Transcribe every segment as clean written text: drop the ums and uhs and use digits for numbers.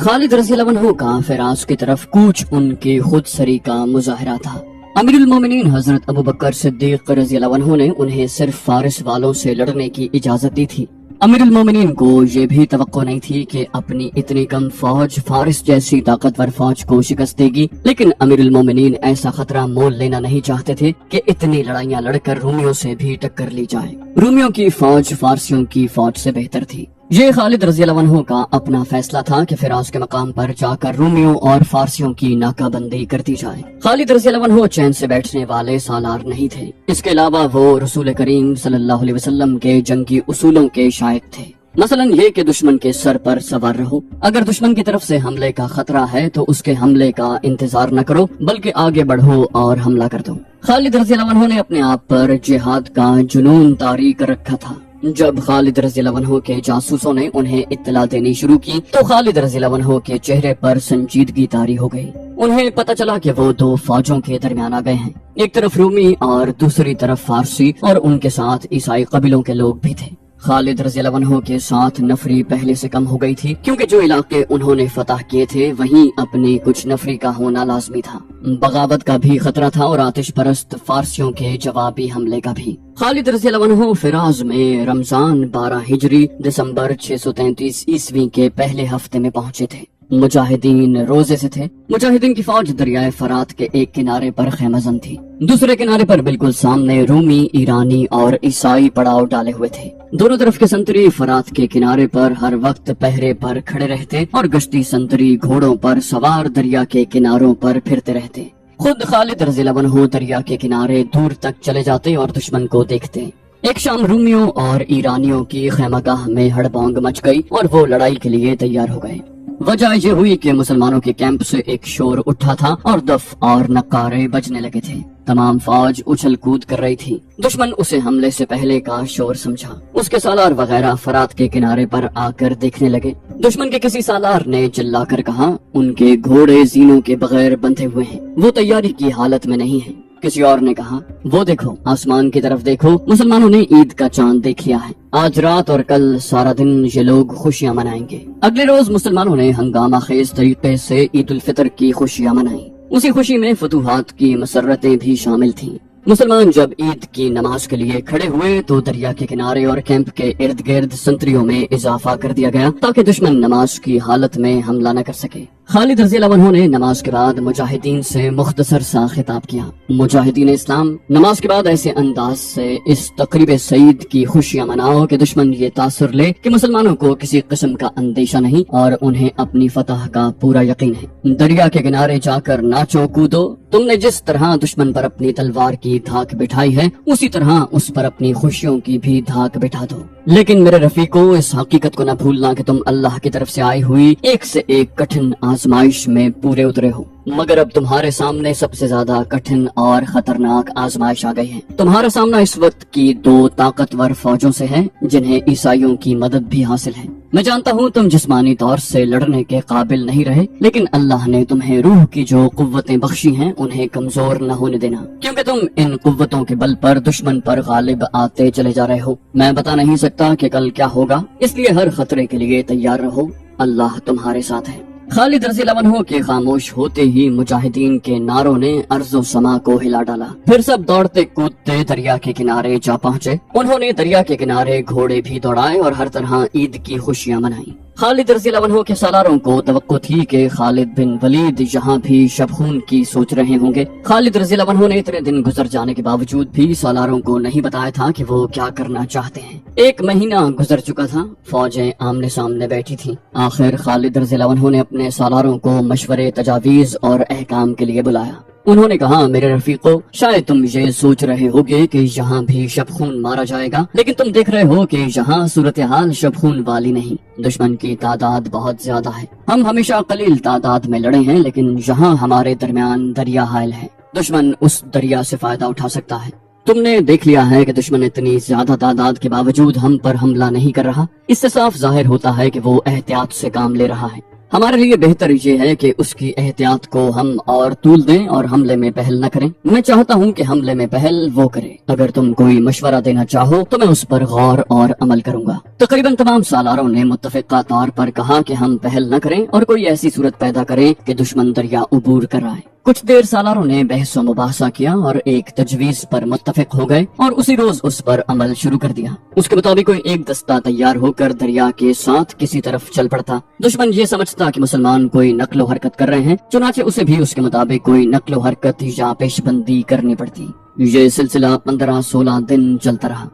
خالد رضی اللہ عنہ کا فراز کی طرف کوچ ان کی خود سری کا مظاہرہ تھا۔ امیر المومنین حضرت ابو بکر صدیق رضی اللہ عنہ نے انہیں صرف فارس والوں سے لڑنے کی اجازت دی تھی۔ امیر المومنین کو یہ بھی توقع نہیں تھی کہ اپنی اتنی کم فوج فارس جیسی طاقتور فوج کو شکست دے گی، لیکن امیر المومنین ایسا خطرہ مول لینا نہیں چاہتے تھے کہ اتنی لڑائیاں لڑ کر رومیوں سے بھی ٹکر لی جائے۔ رومیوں کی فوج فارسیوں کی فوج سے بہتر تھی۔ یہ خالد رضی اللہ عنہ کا اپنا فیصلہ تھا کہ فراز کے مقام پر جا کر رومیوں اور فارسیوں کی ناکہ بندی کر دی جائے۔ خالد رضی اللہ عنہ چین سے بیٹھنے والے سالار نہیں تھے، اس کے علاوہ وہ رسول کریم صلی اللہ علیہ وسلم کے جنگی اصولوں کے شائق تھے، مثلا یہ کہ دشمن کے سر پر سوار رہو، اگر دشمن کی طرف سے حملے کا خطرہ ہے تو اس کے حملے کا انتظار نہ کرو بلکہ آگے بڑھو اور حملہ کر دو۔ خالد رضی اللہ عنہ نے اپنے آپ پر جہاد کا جنون طاری کر رکھا تھا۔ جب خالد رضی اللہ عنہ کے جاسوسوں نے انہیں اطلاع دینی شروع کی تو خالد رضی اللہ عنہ کے چہرے پر سنجیدگی طاری ہو گئی۔ انہیں پتہ چلا کہ وہ دو فوجوں کے درمیان آ گئے ہیں، ایک طرف رومی اور دوسری طرف فارسی، اور ان کے ساتھ عیسائی قبیلوں کے لوگ بھی تھے۔ خالد رضی اللہ عنہ کے ساتھ نفری پہلے سے کم ہو گئی تھی، کیونکہ جو علاقے انہوں نے فتح کیے تھے وہیں اپنی کچھ نفری کا ہونا لازمی تھا۔ بغاوت کا بھی خطرہ تھا اور آتش پرست فارسیوں کے جوابی حملے کا بھی۔ خالد رضی اللہ عنہ فراز میں رمضان 12 ہجری دسمبر 633 عیسوی کے پہلے ہفتے میں پہنچے تھے۔ مجاہدین روزے سے تھے۔ مجاہدین کی فوج دریائے فرات کے ایک کنارے پر خیمہ زن تھی، دوسرے کنارے پر بالکل سامنے رومی، ایرانی اور عیسائی پڑاؤ ڈالے ہوئے تھے۔ دونوں طرف کے سنتری فرات کے کنارے پر ہر وقت پہرے پر کھڑے رہتے اور گشتی سنتری گھوڑوں پر سوار دریا کے کناروں پر پھرتے رہتے۔ خود خالد رضی اللہ عنہ دریا کے کنارے دور تک چلے جاتے اور دشمن کو دیکھتے۔ ایک شام رومیوں اور ایرانیوں کی خیمہ گاہ میں ہڑبانگ مچ گئی اور وہ لڑائی کے لیے تیار ہو گئے۔ وجہ یہ ہوئی کہ مسلمانوں کے کیمپ سے ایک شور اٹھا تھا اور دف اور نقارے بجنے لگے تھے۔ تمام فوج اچھل کود کر رہی تھی۔ دشمن اسے حملے سے پہلے کا شور سمجھا، اس کے سالار وغیرہ فرات کے کنارے پر آ کر دیکھنے لگے۔ دشمن کے کسی سالار نے چلا کر کہا، ان کے گھوڑے زینوں کے بغیر بندھے ہوئے ہیں، وہ تیاری کی حالت میں نہیں ہیں۔ کسی اور نے کہا، وہ دیکھو آسمان کی طرف دیکھو، مسلمانوں نے عید کا چاند دیکھ لیا ہے، آج رات اور کل سارا دن یہ لوگ خوشیاں منائیں گے۔ اگلے روز مسلمانوں نے ہنگامہ خیز طریقے سے عید الفطر کی خوشیاں منائیں۔ اسی خوشی میں فتوحات کی مسرتیں بھی شامل تھیں۔ مسلمان جب عید کی نماز کے لیے کھڑے ہوئے تو دریا کے کنارے اور کیمپ کے ارد گرد سنتریوں میں اضافہ کر دیا گیا تاکہ دشمن نماز کی حالت میں حملہ نہ کر سکے۔ خالد رضی اللہ عنہ نے نماز کے بعد مجاہدین سے مختصر سا خطاب کیا۔ مجاہدین اسلام، نماز کے بعد ایسے انداز سے اس تقریب سعید کی خوشیاں مناؤ کہ دشمن یہ تاثر لے کہ مسلمانوں کو کسی قسم کا اندیشہ نہیں اور انہیں اپنی فتح کا پورا یقین ہے۔ دریا کے کنارے جا کر ناچو کودو، تم نے جس طرح دشمن پر اپنی تلوار کی دھاک بٹھائی ہے اسی طرح اس پر اپنی خوشیوں کی بھی دھاک بٹھا دو۔ لیکن میرے رفیقو، اس حقیقت کو نہ بھولنا کہ تم اللہ کی طرف سے آئی ہوئی ایک سے ایک کٹھن آزمائش میں پورے اترے ہو، مگر اب تمہارے سامنے سب سے زیادہ کٹھن اور خطرناک آزمائش آ گئی ہے۔ تمہارا سامنا اس وقت کی دو طاقتور فوجوں سے ہے جنہیں عیسائیوں کی مدد بھی حاصل ہے۔ میں جانتا ہوں تم جسمانی طور سے لڑنے کے قابل نہیں رہے، لیکن اللہ نے تمہیں روح کی جو قوتیں بخشی ہیں انہیں کمزور نہ ہونے دینا، کیونکہ تم ان قوتوں کے بل پر دشمن پر غالب آتے چلے جا رہے ہو۔ میں بتا نہیں سکتا کہ کل کیا ہوگا، اس لیے ہر خطرے کے لیے تیار رہو، اللہ تمہارے ساتھ ہے۔ خالد رضی اللہ عنہ کے خاموش ہوتے ہی مجاہدین کے نعروں نے ارض و سما کو ہلا ڈالا۔ پھر سب دوڑتے کودتے دریا کے کنارے جا پہنچے۔ انہوں نے دریا کے کنارے گھوڑے بھی دوڑائے اور ہر طرح عید کی خوشیاں منائیں۔ خالد رضی اللہ عنہ کے سالاروں کو توقع تھی کہ خالد بن ولید یہاں بھی شب خون کی سوچ رہے ہوں گے۔ خالد رضی اللہ عنہ نے اتنے دن گزر جانے کے باوجود بھی سالاروں کو نہیں بتایا تھا کہ وہ کیا کرنا چاہتے ہیں۔ ایک مہینہ گزر چکا تھا، فوجیں آمنے سامنے بیٹھی تھیں۔ آخر خالد رضی اللہ عنہ نے اپنے سالاروں کو مشورے، تجاویز اور احکام کے لیے بلایا۔ انہوں نے کہا، میرے رفیقو، شاید تم یہ سوچ رہے ہوگے کہ یہاں بھی شب خون مارا جائے گا، لیکن تم دیکھ رہے ہو کہ یہاں صورتحال شب خون والی نہیں۔ دشمن کی تعداد بہت زیادہ ہے، ہم ہمیشہ قلیل تعداد میں لڑے ہیں، لیکن یہاں ہمارے درمیان دریا حائل ہے، دشمن اس دریا سے فائدہ اٹھا سکتا ہے۔ تم نے دیکھ لیا ہے کہ دشمن اتنی زیادہ تعداد کے باوجود ہم پر حملہ نہیں کر رہا، اس سے صاف ظاہر ہوتا ہے کہ وہ احتیاط سے کام لے رہا ہے۔ ہمارے لیے بہتر یہ ہے کہ اس کی احتیاط کو ہم اور طول دیں اور حملے میں پہل نہ کریں۔ میں چاہتا ہوں کہ حملے میں پہل وہ کرے۔ اگر تم کوئی مشورہ دینا چاہو تو میں اس پر غور اور عمل کروں گا۔ تقریباً تمام سالاروں نے متفقہ طور پر کہا کہ ہم پہل نہ کریں اور کوئی ایسی صورت پیدا کریں کہ دشمن دریا عبور کر آئے۔ کچھ دیر سالاروں نے بحث و مباحثہ کیا اور ایک تجویز پر متفق ہو گئے اور اسی روز اس پر عمل شروع کر دیا۔ اس کے مطابق کوئی ایک دستہ تیار ہو کر دریا کے ساتھ کسی طرف چل پڑتا۔ دشمن یہ سمجھتا کہ مسلمان کوئی نقل و حرکت کر رہے ہیں، چنانچہ اسے بھی اس کے مطابق کوئی نقل و حرکت یا پیش بندی کرنی پڑتی۔ یہ سلسلہ 15-16 دن چلتا رہا۔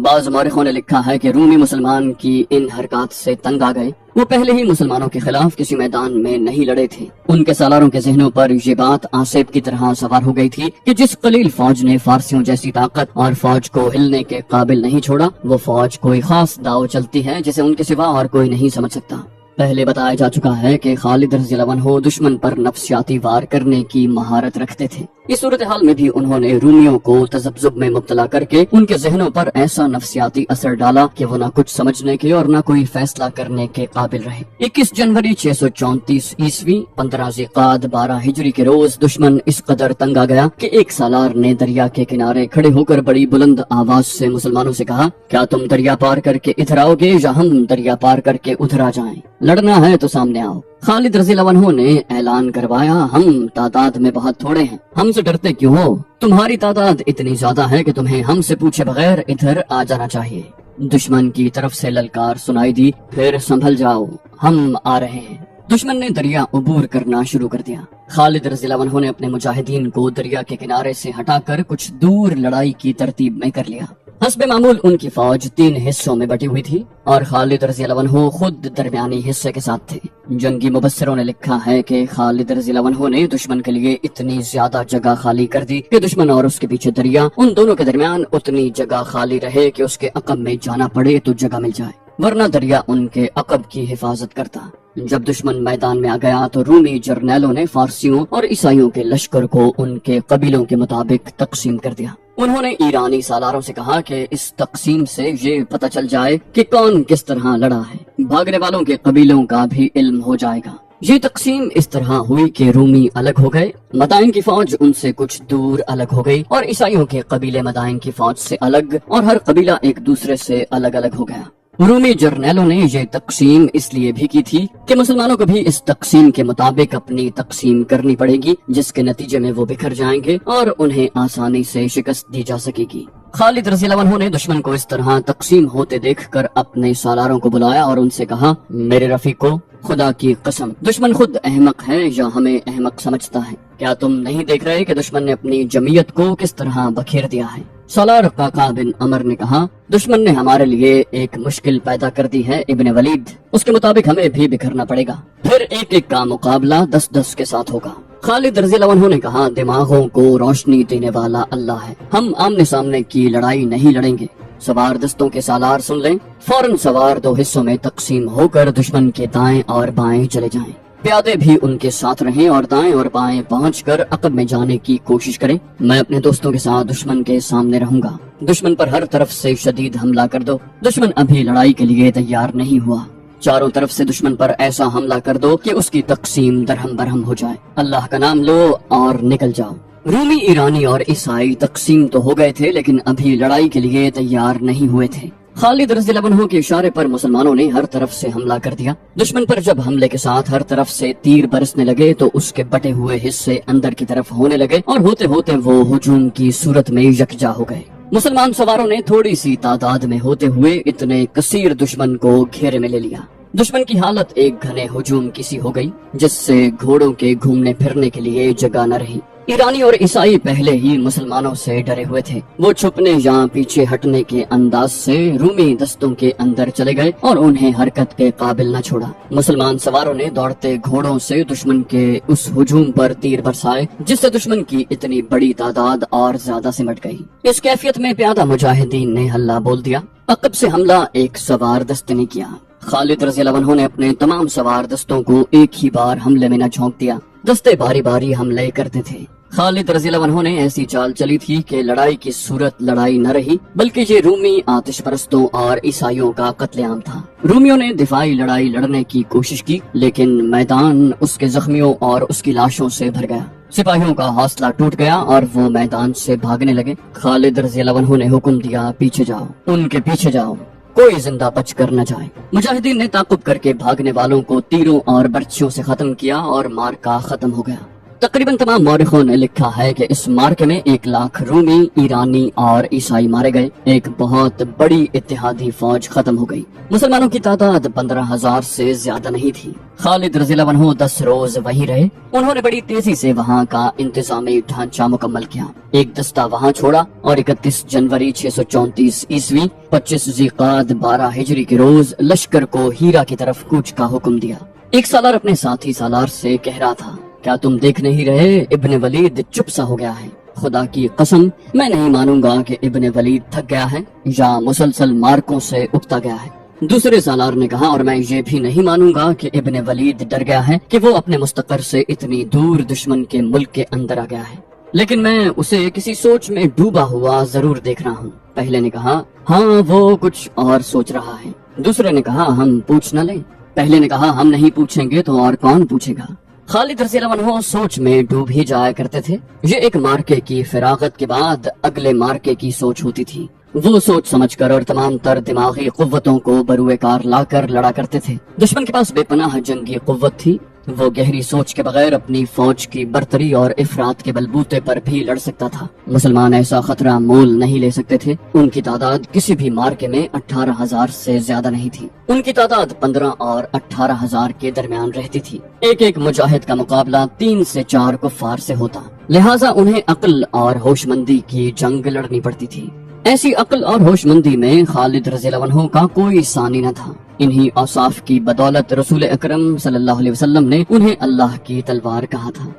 بعض مورخوں نے لکھا ہے کہ رومی مسلمان کی ان حرکات سے تنگ آ گئے۔ وہ پہلے ہی مسلمانوں کے خلاف کسی میدان میں نہیں لڑے تھے۔ ان کے سالاروں کے ذہنوں پر یہ بات آسیب کی طرح سوار ہو گئی تھی کہ جس قلیل فوج نے فارسیوں جیسی طاقت اور فوج کو ہلنے کے قابل نہیں چھوڑا، وہ فوج کوئی خاص داؤ چلتی ہے جسے ان کے سوا اور کوئی نہیں سمجھ سکتا۔ پہلے بتایا جا چکا ہے کہ خالد رضی اللہ عنہ دشمن پر نفسیاتی وار کرنے کی مہارت رکھتے تھے۔ اس صورتحال میں بھی انہوں نے رومیوں کو تذبذب میں مبتلا کر کے ان کے ذہنوں پر ایسا نفسیاتی اثر ڈالا کہ وہ نہ کچھ سمجھنے کے اور نہ کوئی فیصلہ کرنے کے قابل رہے۔ 21 جنوری 634 عیسوی 15 ذیقعدہ 12 ہجری کے روز دشمن اس قدر تنگ آ گیا کہ ایک سالار نے دریا کے کنارے کھڑے ہو کر بڑی بلند آواز سے مسلمانوں سے کہا، کیا تم دریا پار کر کے ادھر آؤ گے یا ہم دریا پار کر کے ادھر آ جائیں؟ لڑنا ہے تو سامنے آؤ۔ خالد رضی اللہ عنہ نے اعلان کروایا، ہم تعداد میں بہت تھوڑے ہیں، ہم سے ڈرتے کیوں ہو؟ تمہاری تعداد اتنی زیادہ ہے کہ تمہیں ہم سے پوچھے بغیر ادھر آ جانا چاہیے۔ دشمن کی طرف سے للکار سنائی دی، پھر سنبھل جاؤ، ہم آ رہے ہیں۔ دشمن نے دریا عبور کرنا شروع کر دیا۔ خالد رضی اللہ عنہ نے اپنے مجاہدین کو دریا کے کنارے سے ہٹا کر کچھ دور لڑائی کی ترتیب میں کر لیا۔ حسب معمول ان کی فوج 3 حصوں میں بٹی ہوئی تھی اور خالد رضی اللہ عنہ خود درمیانی حصے کے ساتھ تھے۔ جنگی مبصروں نے لکھا ہے کہ خالد رضی اللہ عنہ نے دشمن کے لیے اتنی زیادہ جگہ خالی کر دی کہ دشمن اور اس کے پیچھے دریا، ان دونوں کے درمیان اتنی جگہ خالی رہے کہ اس کے عقب میں جانا پڑے تو جگہ مل جائے، ورنہ دریا ان کے عقب کی حفاظت کرتا۔ جب دشمن میدان میں آ گیا تو رومی جرنیلوں نے فارسیوں اور عیسائیوں کے لشکر کو ان کے قبیلوں کے مطابق تقسیم کر دیا۔ انہوں نے ایرانی سالاروں سے کہا کہ اس تقسیم سے یہ پتہ چل جائے کہ کون کس طرح لڑا ہے، بھاگنے والوں کے قبیلوں کا بھی علم ہو جائے گا۔ یہ تقسیم اس طرح ہوئی کہ رومی الگ ہو گئے، مدائن کی فوج ان سے کچھ دور الگ ہو گئی اور عیسائیوں کے قبیلے مدائن کی فوج سے الگ، اور ہر قبیلہ ایک دوسرے سے الگ الگ ہو گیا۔ رومی جرنیلوں نے یہ تقسیم اس لیے بھی کی تھی کہ مسلمانوں کو بھی اس تقسیم کے مطابق اپنی تقسیم کرنی پڑے گی، جس کے نتیجے میں وہ بکھر جائیں گے اور انہیں آسانی سے شکست دی جا سکے گی۔ خالد رضی اللہ عنہ نے دشمن کو اس طرح تقسیم ہوتے دیکھ کر اپنے سالاروں کو بلایا اور ان سے کہا، میرے رفیقو، خدا کی قسم، دشمن خود احمق ہے یا ہمیں احمق سمجھتا ہے؟ کیا تم نہیں دیکھ رہے کہ دشمن نے اپنی جمعیت کو کس طرح بکھیر دیا ہے؟ سالار قعقاع بن عمر نے کہا، دشمن نے ہمارے لیے ایک مشکل پیدا کر دی ہے ابن ولید، اس کے مطابق ہمیں بھی بکھرنا پڑے گا، پھر ایک ایک کا مقابلہ 10-10 کے ساتھ ہوگا۔ خالد رضی اللہ عنہ نے کہا، دماغوں کو روشنی دینے والا اللہ ہے، ہم آمنے سامنے کی لڑائی نہیں لڑیں گے۔ سوار دستوں کے سالار سن لیں، فوراً سوار 2 حصوں میں تقسیم ہو کر دشمن کے دائیں اور بائیں چلے جائیں، پیادے بھی ان کے ساتھ رہیں اور دائیں اور بائیں پہنچ کر عقب میں جانے کی کوشش کریں۔ میں اپنے دوستوں کے ساتھ دشمن کے سامنے رہوں گا، دشمن پر ہر طرف سے شدید حملہ کر دو، دشمن ابھی لڑائی کے لیے تیار نہیں ہوا، چاروں طرف سے دشمن پر ایسا حملہ کر دو کہ اس کی تقسیم درہم برہم ہو جائے، اللہ کا نام لو اور نکل جاؤ۔ رومی، ایرانی اور عیسائی تقسیم تو ہو گئے تھے لیکن ابھی لڑائی کے لیے تیار نہیں ہوئے تھے۔ خالد رضی اللہ عنہ کے اشارے پر مسلمانوں نے ہر طرف سے حملہ کر دیا۔ دشمن پر جب حملے کے ساتھ ہر طرف سے تیر برسنے لگے تو اس کے بٹے ہوئے حصے اندر کی طرف ہونے لگے اور ہوتے ہوتے وہ ہجوم کی صورت میں یکجا ہو گئے۔ مسلمان سواروں نے تھوڑی سی تعداد میں ہوتے ہوئے اتنے کثیر دشمن کو گھیرے میں لے لیا۔ دشمن کی حالت ایک گھنے ہجوم کی سی ہو گئی جس سے گھوڑوں کے گھومنے پھرنے کے لیے جگہ نہ رہی۔ ایرانی اور عیسائی پہلے ہی مسلمانوں سے ڈرے ہوئے تھے، وہ چھپنے یا پیچھے ہٹنے کے انداز سے رومی دستوں کے اندر چلے گئے اور انہیں حرکت کے قابل نہ چھوڑا۔ مسلمان سواروں نے دوڑتے گھوڑوں سے دشمن کے اس ہجوم پر تیر برسائے جس سے دشمن کی اتنی بڑی تعداد اور زیادہ سمٹ گئی۔ اس کیفیت میں پیادہ مجاہدین نے ہلہ بول دیا۔ عقب سے حملہ ایک سوار دستے نے کیا۔ خالد رضی اللہ عنہ نے اپنے تمام سوار دستوں کو ایک ہی بار حملے میں نہ جھونک دیا، دستے باری باری حملے کرتے تھے۔ خالد رضی اللہ عنہ نے ایسی چال چلی تھی کہ لڑائی کی صورت لڑائی نہ رہی، بلکہ یہ رومی آتش پرستوں اور عیسائیوں کا قتل عام تھا۔ رومیوں نے دفاعی لڑائی لڑنے کی کوشش کی، لیکن میدان اس کے زخمیوں اور اس کی لاشوں سے بھر گیا۔ سپاہیوں کا حوصلہ ٹوٹ گیا اور وہ میدان سے بھاگنے لگے۔ خالد رضی اللہ عنہ نے حکم دیا، پیچھے جاؤ، ان کے پیچھے جاؤ، کوئی زندہ بچ کر نہ جائے۔ مجاہدین نے تعاقب کر کے بھاگنے والوں کو تیروں اور برچھیوں سے ختم کیا اور مارکا ختم ہو گیا۔ تقریباً تمام مورخوں نے لکھا ہے کہ اس مارکے میں 1,00,000 رومی، ایرانی اور عیسائی مارے گئے۔ ایک بہت بڑی اتحادی فوج ختم ہو گئی۔ مسلمانوں کی تعداد 15,000 سے زیادہ نہیں تھی۔ خالد رضی اللہ عنہ 10 روز وہیں رہے۔ انہوں نے بڑی تیزی سے وہاں کا انتظامی ڈھانچہ مکمل کیا۔ ایک دستہ وہاں چھوڑا اور 31 جنوری 634 عیسوی 25 ذیقعدہ 12 ہجری کے روز لشکر کو ہیرا کی طرف کوچ کا حکم دیا۔ ایک سالار اپنے ساتھی سالار سے کہہ رہا تھا، کیا تم دیکھ نہیں رہے ابن ولید چپ سا ہو گیا ہے؟ خدا کی قسم میں نہیں مانوں گا کہ ابن ولید تھک گیا ہے یا مسلسل مارکوں سے اکتا گیا ہے۔ دوسرے سالار نے کہا، اور میں یہ بھی نہیں مانوں گا کہ ابن ولید ڈر گیا ہے کہ وہ اپنے مستقر سے اتنی دور دشمن کے ملک کے اندر آ گیا ہے، لیکن میں اسے کسی سوچ میں ڈوبا ہوا ضرور دیکھ رہا ہوں۔ پہلے نے کہا، ہاں وہ کچھ اور سوچ رہا ہے۔ دوسرے نے کہا، ہم پوچھ نہ لیں۔ پہلے نے کہا، ہم نہیں پوچھیں گے تو اور کون پوچھے گا؟ خالد رضی اللہ عنہ سوچ میں ڈوب ہی جایا کرتے تھے۔ یہ ایک مارکے کی فراغت کے بعد اگلے مارکے کی سوچ ہوتی تھی۔ وہ سوچ سمجھ کر اور تمام تر دماغی قوتوں کو بروئے کار لا کر لڑا کرتے تھے۔ دشمن کے پاس بے پناہ جنگی قوت تھی۔ وہ گہری سوچ کے بغیر اپنی فوج کی برتری اور افراد کے بلبوتے پر بھی لڑ سکتا تھا۔ مسلمان ایسا خطرہ مول نہیں لے سکتے تھے۔ ان کی تعداد کسی بھی مارکے میں 18,000 سے زیادہ نہیں تھی۔ ان کی تعداد 15 اور 18,000 کے درمیان رہتی تھی۔ ایک ایک مجاہد کا مقابلہ 3 سے 4 کفار سے ہوتا، لہٰذا انہیں عقل اور ہوش مندی کی جنگ لڑنی پڑتی تھی۔ ایسی عقل اور ہوش مندی میں خالد رضی اللہ عنہ کا کوئی ثانی نہ تھا۔ انہی اوصاف کی بدولت رسول اکرم صلی اللہ علیہ وسلم نے انہیں اللہ کی تلوار کہا تھا۔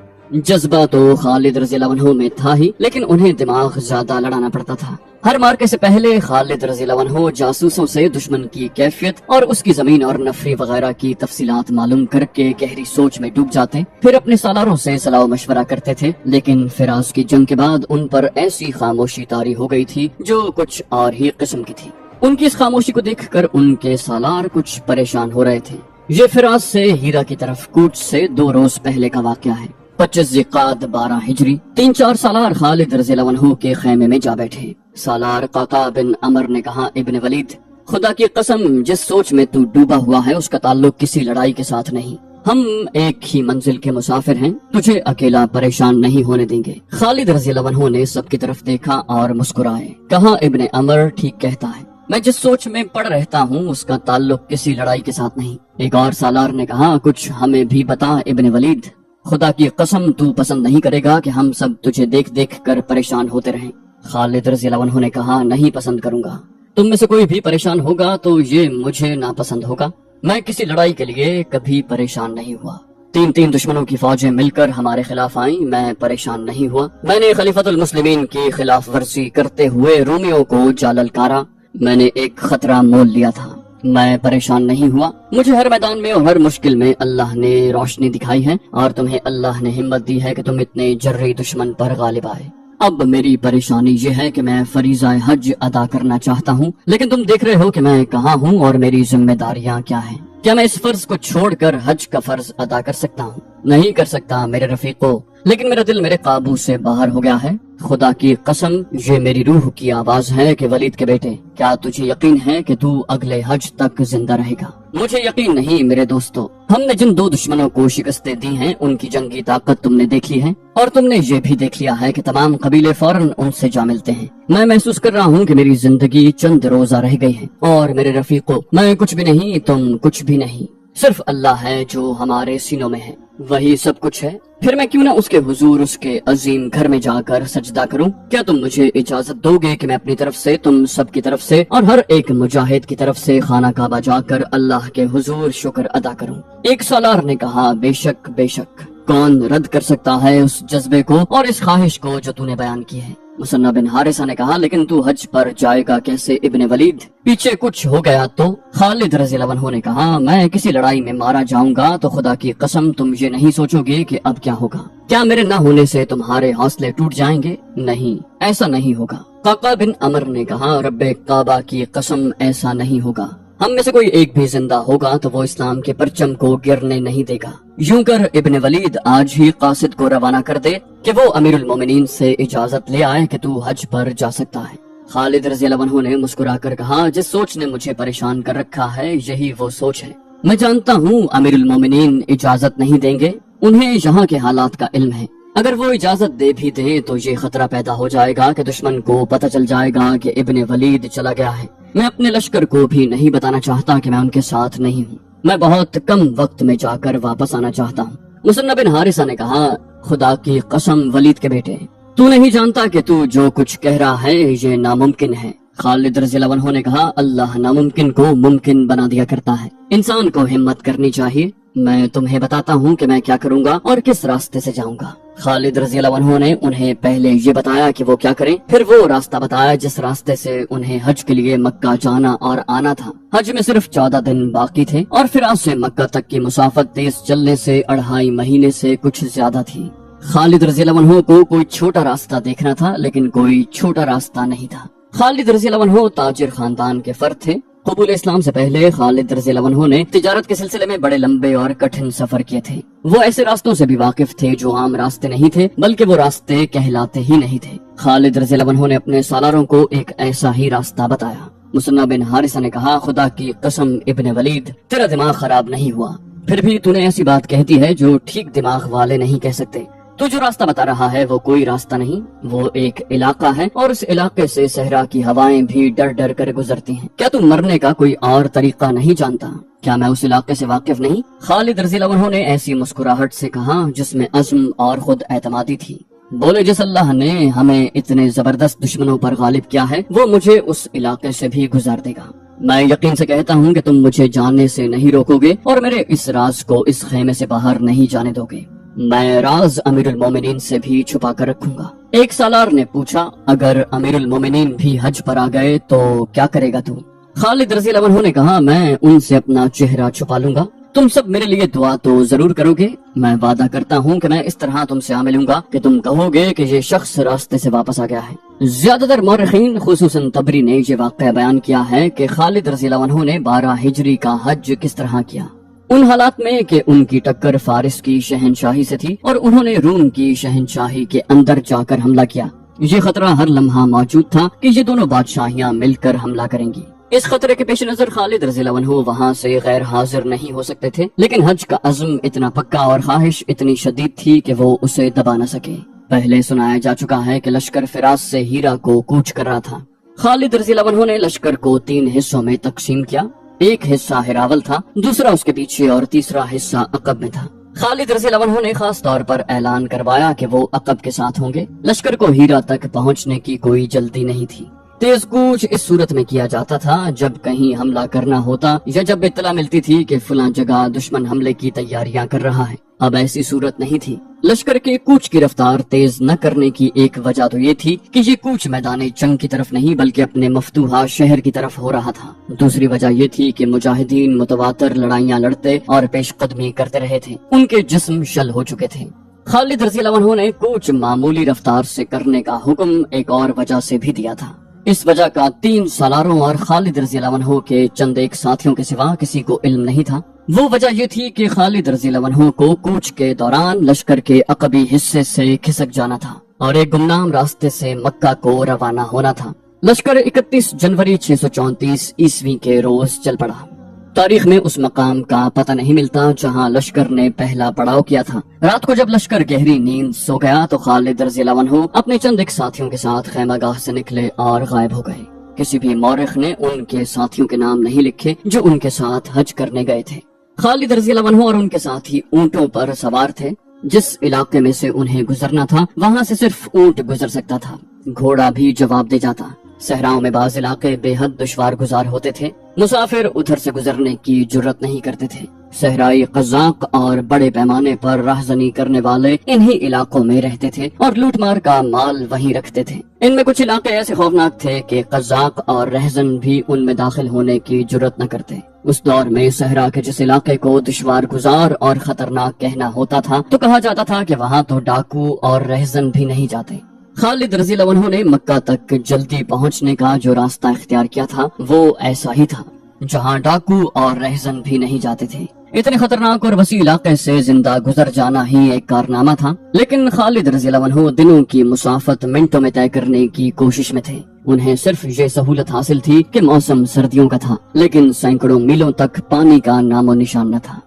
جذبہ تو خالد رضی اللہ عنہ میں تھا ہی، لیکن انہیں دماغ زیادہ لڑانا پڑتا تھا۔ ہر مارکے سے پہلے خالد رضی اللہ عنہ جاسوسوں سے دشمن کی کیفیت اور اس کی زمین اور نفری وغیرہ کی تفصیلات معلوم کر کے گہری سوچ میں ڈوب جاتے، پھر اپنے سالاروں سے صلاح و مشورہ کرتے تھے۔ لیکن فراز کی جنگ کے بعد ان پر ایسی خاموشی طاری ہو گئی تھی جو کچھ اور ہی قسم کی تھی۔ ان کی اس خاموشی کو دیکھ کر ان کے سالار کچھ پریشان ہو رہے تھے۔ یہ فراز سے ہیرا کی طرف کوچ سے 2 روز پہلے کا واقعہ ہے۔ 25 ذیقعدہ 12 ہجری 3-4 سالار خالد رضی اللہ عنہ کے خیمے میں جا بیٹھے۔ سالار قعقاع بن عمر نے کہا، ابن ولید، خدا کی قسم جس سوچ میں تو ڈوبا ہوا ہے اس کا تعلق کسی لڑائی کے ساتھ نہیں۔ ہم ایک ہی منزل کے مسافر ہیں، تجھے اکیلا پریشان نہیں ہونے دیں گے۔ خالد رضی اللہ عنہ نے سب کی طرف دیکھا اور مسکرائے، کہا، ابن عمر ٹھیک کہتا ہے، میں جس سوچ میں پڑ رہتا ہوں اس کا تعلق کسی لڑائی کے ساتھ نہیں۔ ایک اور سالار نے کہا، کچھ ہمیں بھی بتا ابن ولید، خدا کی قسم تو پسند نہیں کرے گا کہ ہم سب تجھے دیکھ دیکھ کر پریشان ہوتے رہیں۔ خالد رضی اللہ عنہ نے کہا، نہیں پسند کروں گا۔ تم میں سے کوئی بھی پریشان ہوگا تو یہ مجھے ناپسند ہوگا۔ میں کسی لڑائی کے لیے کبھی پریشان نہیں ہوا۔ 3 دشمنوں کی فوجیں مل کر ہمارے خلاف آئیں، میں پریشان نہیں ہوا۔ میں نے خلیفۃ المسلمین کی خلاف ورزی کرتے ہوئے رومیوں کو جا للکارا۔ میں نے ایک خطرہ مول لیا تھا، میں پریشان نہیں ہوا۔ مجھے ہر میدان میں اور ہر مشکل میں اللہ نے روشنی دکھائی ہے، اور تمہیں اللہ نے ہمت دی ہے کہ تم اتنے جری دشمن پر غالب آئے۔ اب میری پریشانی یہ ہے کہ میں فریضہ حج ادا کرنا چاہتا ہوں، لیکن تم دیکھ رہے ہو کہ میں کہاں ہوں اور میری ذمہ داریاں کیا ہیں۔ کیا میں اس فرض کو چھوڑ کر حج کا فرض ادا کر سکتا ہوں؟ نہیں کر سکتا میرے رفیقو، لیکن میرا دل میرے قابو سے باہر ہو گیا ہے۔ خدا کی قسم یہ میری روح کی آواز ہے کہ ولید کے بیٹے، کیا تجھے یقین ہے کہ تو اگلے حج تک زندہ رہے گا؟ مجھے یقین نہیں میرے دوستو۔ ہم نے جن 2 دشمنوں کو شکستیں دی ہیں ان کی جنگی طاقت تم نے دیکھ لی ہے، اور تم نے یہ بھی دیکھ لیا ہے کہ تمام قبیلے فوراً ان سے جا ملتے ہیں۔ میں محسوس کر رہا ہوں کہ میری زندگی چند روزہ رہ گئی ہے، اور میرے رفیقو میں کچھ بھی نہیں، تم کچھ بھی نہیں، صرف اللہ ہے جو ہمارے سینوں میں ہے، وہی سب کچھ ہے۔ پھر میں کیوں نہ اس کے حضور اس کے عظیم گھر میں جا کر سجدہ کروں؟ کیا تم مجھے اجازت دو گے کہ میں اپنی طرف سے، تم سب کی طرف سے اور ہر ایک مجاہد کی طرف سے خانہ کعبہ جا کر اللہ کے حضور شکر ادا کروں؟ ایک سالار نے کہا، بے شک بے شک، کون رد کر سکتا ہے اس جذبے کو اور اس خواہش کو جو تو نے بیان کی ہے؟ مصنع بن حارثہ نے کہا، لیکن تو حج پر جائے گا کیسے ابن ولید؟ پیچھے کچھ ہو گیا تو؟ خالد رضی اللہ عنہ نے کہا، میں کسی لڑائی میں مارا جاؤں گا تو خدا کی قسم تم یہ نہیں سوچو گے کہ اب کیا ہوگا۔ کیا میرے نہ ہونے سے تمہارے حوصلے ٹوٹ جائیں گے؟ نہیں، ایسا نہیں ہوگا۔ قعقاع بن عمر نے کہا، رب کعبہ کی قسم ایسا نہیں ہوگا، ہم میں سے کوئی ایک بھی زندہ ہوگا تو وہ اسلام کے پرچم کو گرنے نہیں دے گا۔ یوں کر ابن ولید آج ہی قاصد کو روانہ کر دے کہ وہ امیر المومنین سے اجازت لے آئے کہ تو حج پر جا سکتا ہے۔ خالد رضی اللہ عنہ نے مسکرا کر کہا، جس سوچ نے مجھے پریشان کر رکھا ہے یہی وہ سوچ ہے۔ میں جانتا ہوں امیر المومنین اجازت نہیں دیں گے، انہیں یہاں کے حالات کا علم ہے۔ اگر وہ اجازت دے بھی دیں تو یہ خطرہ پیدا ہو جائے گا کہ دشمن کو پتہ چل جائے گا کہ ابن ولید چلا گیا ہے۔ میں اپنے لشکر کو بھی نہیں بتانا چاہتا کہ میں ان کے ساتھ نہیں ہوں، میں بہت کم وقت میں جا کر واپس آنا چاہتا ہوں۔ مصنف بن حارثہ نے کہا، خدا کی قسم ولید کے بیٹے، تو نہیں جانتا کہ تو جو کچھ کہہ رہا ہے یہ ناممکن ہے۔ خالد رضی اللہ عنہ نے کہا، اللہ ناممکن کو ممکن بنا دیا کرتا ہے، انسان کو ہمت کرنی چاہیے۔ میں تمہیں بتاتا ہوں کہ میں کیا کروں گا اور کس راستے سے جاؤں گا۔ خالد رضی اللہ عنہ نے انہیں پہلے یہ بتایا کہ وہ کیا کریں، پھر وہ راستہ بتایا جس راستے سے انہیں حج کے لیے مکہ جانا اور آنا تھا۔ حج میں صرف 14 دن باقی تھے اور فراز سے مکہ تک کی مسافت تیز چلنے سے 2.5 مہینے سے کچھ زیادہ تھی۔ خالد رضی اللہ عنہ کو کوئی چھوٹا راستہ دیکھنا تھا لیکن کوئی چھوٹا راستہ نہیں تھا۔ خالد رضی اللہ عنہ تاجر خاندان کے فرد تھے۔ قبول اسلام سے پہلے خالد رضی اللہ عنہ نے تجارت کے سلسلے میں بڑے لمبے اور کٹھن سفر کیے تھے۔ وہ ایسے راستوں سے بھی واقف تھے جو عام راستے نہیں تھے بلکہ وہ راستے کہلاتے ہی نہیں تھے۔ خالد رضی اللہ عنہ نے اپنے سالاروں کو ایک ایسا ہی راستہ بتایا۔ مصنف بن حارثہ نے کہا، خدا کی قسم ابن ولید، تیرا دماغ خراب نہیں ہوا، پھر بھی تو نے ایسی بات کہتی ہے جو ٹھیک دماغ والے نہیں کہہ سکتے۔ تو جو راستہ بتا رہا ہے وہ کوئی راستہ نہیں، وہ ایک علاقہ ہے اور اس علاقے سے صحرا کی ہوائیں بھی ڈر ڈر کر گزرتی ہیں۔ کیا تم مرنے کا کوئی اور طریقہ نہیں جانتا؟ کیا میں اس علاقے سے واقف نہیں؟ خالد رضی اللہ عنہ نے ایسی مسکراہٹ سے کہا جس میں عزم اور خود اعتمادی تھی۔ بولے، جس اللہ نے ہمیں اتنے زبردست دشمنوں پر غالب کیا ہے وہ مجھے اس علاقے سے بھی گزار دے گا۔ میں یقین سے کہتا ہوں کہ تم مجھے جاننے سے نہیں روکو گے اور میرے اس راز کو اس خیمے سے باہر نہیں جانے دو گے۔ میں راز امیر المومنین سے بھی چھپا کر رکھوں گا۔ ایک سالار نے پوچھا، اگر امیر المومنین بھی حج پر آ گئے تو کیا کرے گا تو؟ خالد رضی اللہ عنہ نے کہا، میں ان سے اپنا چہرہ چھپا لوں گا۔ تم سب میرے لیے دعا تو ضرور کرو گے۔ میں وعدہ کرتا ہوں کہ میں اس طرح تم سے ملوں گا کہ تم کہو گے کہ یہ شخص راستے سے واپس آ گیا ہے۔ زیادہ تر مورخین خصوصاً طبری نے یہ واقعہ بیان کیا ہے کہ خالد رضی اللہ عنہ نے 12 ہجری کا حج کس طرح کیا، ان حالات میں کہ ان کی ٹکر فارس کی شہنشاہی سے تھی اور انہوں نے روم کی شہنشاہی کے اندر جا کر حملہ کیا۔ یہ خطرہ ہر لمحہ موجود تھا کہ یہ دونوں بادشاہیاں مل کر حملہ کریں گی۔ اس خطرے کے پیش نظر خالد رضی اللہ عنہ وہاں سے غیر حاضر نہیں ہو سکتے تھے، لیکن حج کا عزم اتنا پکا اور خواہش اتنی شدید تھی کہ وہ اسے دبا نہ سکے۔ پہلے سنایا جا چکا ہے کہ لشکر فراز سے ہیرا کو کوچ کر رہا تھا۔ خالد رضی اللہ عنہ نے لشکر کو 3 حصوں میں تقسیم کیا۔ ایک حصہ ہراول تھا، دوسرا اس کے پیچھے اور تیسرا حصہ عقب میں تھا۔ خالد رضی اللہ عنہ نے خاص طور پر اعلان کروایا کہ وہ عقب کے ساتھ ہوں گے۔ لشکر کو ہیرا تک پہنچنے کی کوئی جلدی نہیں تھی۔ تیز کوچ اس صورت میں کیا جاتا تھا جب کہیں حملہ کرنا ہوتا یا جب اطلاع ملتی تھی کہ فلاں جگہ دشمن حملے کی تیاریاں کر رہا ہے۔ اب ایسی صورت نہیں تھی۔ لشکر کے کوچ کی رفتار تیز نہ کرنے کی ایک وجہ تو یہ تھی کہ یہ کوچ میدان جنگ کی طرف نہیں بلکہ اپنے مفتوحہ شہر کی طرف ہو رہا تھا۔ دوسری وجہ یہ تھی کہ مجاہدین متواتر لڑائیاں لڑتے اور پیش قدمی کرتے رہے تھے، ان کے جسم شل ہو چکے تھے۔ خالد رضی اللہ عنہ نے کوچ معمولی رفتار سے کرنے کا حکم ایک اور وجہ سے بھی دیا تھا۔ اس وجہ کا 3 سالاروں اور خالد رضی اللہ عنہ کے چند ایک ساتھیوں کے سوا کسی کو علم نہیں تھا۔ وہ وجہ یہ تھی کہ خالد رضی اللہ عنہ کو کوچ کے دوران لشکر کے عقبی حصے سے کھسک جانا تھا اور ایک گمنام راستے سے مکہ کو روانہ ہونا تھا۔ لشکر 31 جنوری 634 عیسوی کے روز چل پڑا۔ تاریخ میں اس مقام کا پتہ نہیں ملتا جہاں لشکر نے پہلا پڑاؤ کیا تھا۔ رات کو جب لشکر گہری نیند سو گیا تو خالد رضی اللہ عنہ اپنے چند ایک ساتھیوں کے ساتھ خیمہ گاہ سے نکلے اور غائب ہو گئے۔ کسی بھی مورخ نے ان کے ساتھیوں کے نام نہیں لکھے جو ان کے ساتھ حج کرنے گئے تھے۔ خالد رضی اللہ عنہ اور ان کے ساتھی اونٹوں پر سوار تھے۔ جس علاقے میں سے انہیں گزرنا تھا وہاں سے صرف اونٹ گزر سکتا تھا، گھوڑا بھی جواب دے جاتا۔ صحراؤں میں بعض علاقے بے حد دشوار گزار ہوتے تھے، مسافر ادھر سے گزرنے کی جرت نہیں کرتے تھے۔ صحرائی قزاق اور بڑے پیمانے پر راہزنی کرنے والے انہی علاقوں میں رہتے تھے اور لوٹ مار کا مال وہیں رکھتے تھے۔ ان میں کچھ علاقے ایسے خوفناک تھے کہ قزاق اور رہزن بھی ان میں داخل ہونے کی جرت نہ کرتے۔ اس دور میں صحرا کے جس علاقے کو دشوار گزار اور خطرناک کہنا ہوتا تھا تو کہا جاتا تھا کہ وہاں تو ڈاکو اور رہزن بھی نہیں جاتے۔ خالد رضی اللہ عنہ نے مکہ تک جلدی پہنچنے کا جو راستہ اختیار کیا تھا وہ ایسا ہی تھا جہاں ڈاکو اور رہزن بھی نہیں جاتے تھے۔ اتنے خطرناک اور وسیع علاقے سے زندہ گزر جانا ہی ایک کارنامہ تھا، لیکن خالد رضی اللہ عنہ دنوں کی مسافت منٹوں میں طے کرنے کی کوشش میں تھے۔ انہیں صرف یہ سہولت حاصل تھی کہ موسم سردیوں کا تھا، لیکن سینکڑوں میلوں تک پانی کا نام و نشان نہ تھا۔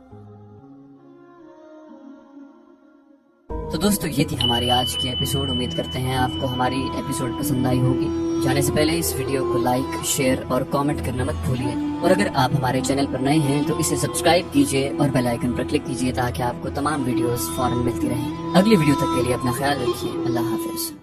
تو دوستو یہ تھی ہماری آج کی ایپیسوڈ۔ امید کرتے ہیں آپ کو ہماری ایپیسوڈ پسند آئی ہوگی۔ جانے سے پہلے اس ویڈیو کو لائک، شیئر اور کامنٹ کرنا مت بھولیے، اور اگر آپ ہمارے چینل پر نئے ہیں تو اسے سبسکرائب کیجیے اور بیل آئیکن پر کلک کیجیے تاکہ آپ کو تمام ویڈیوز فوراً ملتی رہیں۔ اگلی ویڈیو تک کے لیے اپنا خیال رکھیے۔ اللہ حافظ۔